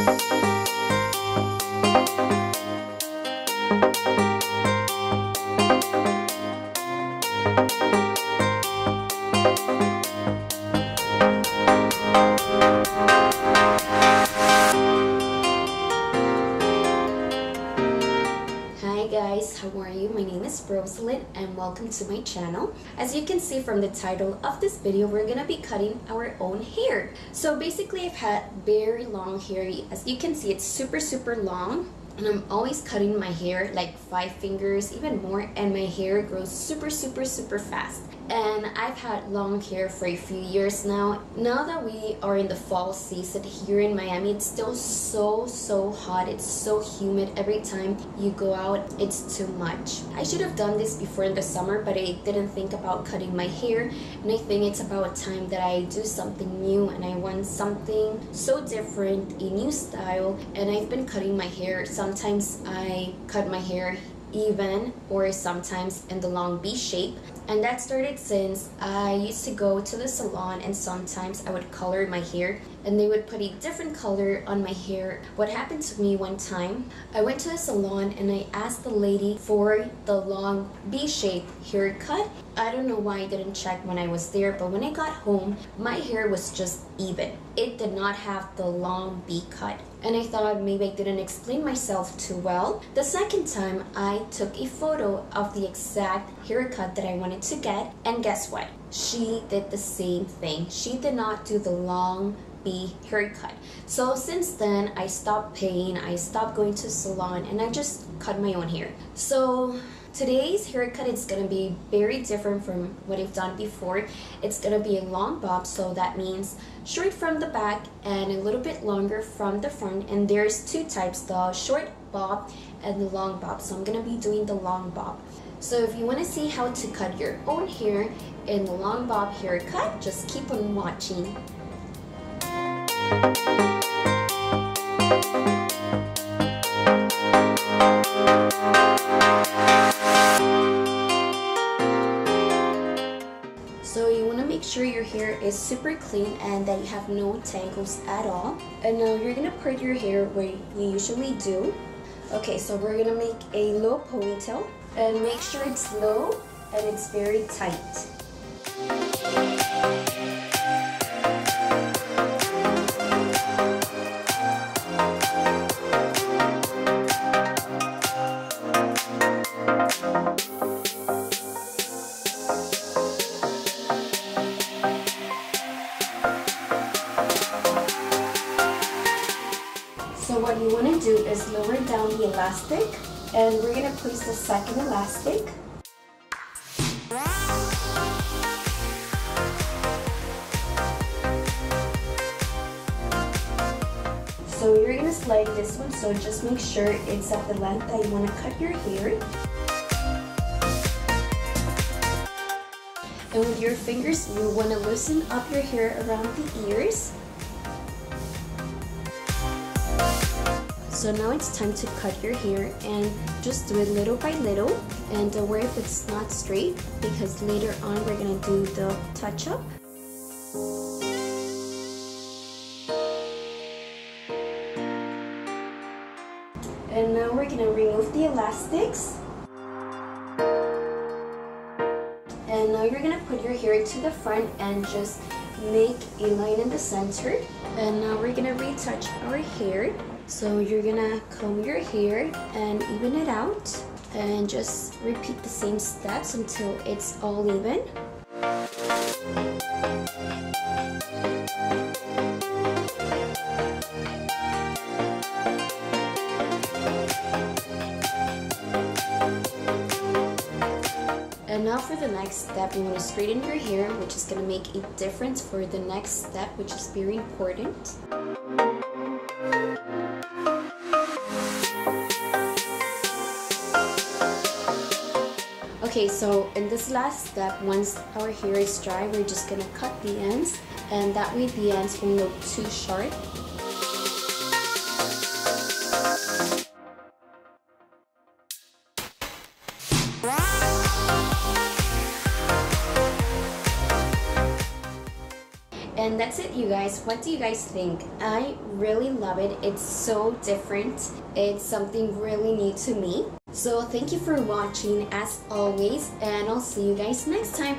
Hi guys, how are you? My name is Rosalind and welcome to my channel. As you can see from the title of this video, we're gonna be cutting our own hair. So basically I've had very long hair. As you can see, it's super long. And I'm always cutting my hair like 5 fingers, even more, and my hair grows super fast. And I've had long hair for a few years now. Now that we are in the fall season here in Miami, it's still so hot. It's so humid. Every time you go out, it's too much. I should have done this before in the summer, but I didn't think about cutting my hair. And I think it's about time that I do something new, and I want something so different, a new style. And I've been cutting my hair. Sometimes I cut my hair even, or sometimes in the long V shape, and that started since I used to go to the salon, and sometimes I would color my hair and they would put a different color on my hair. What happened to me one time, I went to a salon and I asked the lady for the long V shape haircut. I don't know why I didn't check when I was there, but when I got home, my hair was just even. It did not have the long V cut. And I thought maybe I didn't explain myself too well. The second time, I took a photo of the exact haircut that I wanted to get, and guess what? She did the same thing. She did not do the long V haircut. So since then, I stopped paying, I stopped going to salon, and I just cut my own hair. So today's haircut is gonna be very different from what I've done before. It's gonna be a long bob, so that means short from the back and a little bit longer from the front. And there's two types, the short bob and the long bob. So I'm gonna be doing the long bob. So if you want to see how to cut your own hair in the long bob haircut, just keep on watching. So you want to make sure your hair is super clean and that you have no tangles at all. And now you're going to put your hair where you usually do. Okay, so we're going to make a low ponytail, and make sure it's low and it's very tight. So what you want to do is lower down the elastic, and we're going to place the second elastic. So you're going to slide this one, so just make sure it's at the length that you want to cut your hair. And with your fingers, you want to loosen up your hair around the ears. So now it's time to cut your hair, and just do it little by little, and don't worry if it's not straight, because later on we're going to do the touch-up. And now we're going to remove the elastics. And now you're going to put your hair to the front and just make a line in the center. And now we're going to retouch our hair. So you're gonna comb your hair and even it out, and just repeat the same steps until it's all even. And now for the next step, you want to straighten your hair, which is going to make a difference for the next step, which is very important. Okay, so in this last step, once our hair is dry, we're just gonna cut the ends, and that way the ends won't look too sharp. And that's it, you guys. What do you guys think? I really love it. It's so different. It's something really new to me. So thank you for watching as always, and I'll see you guys next time.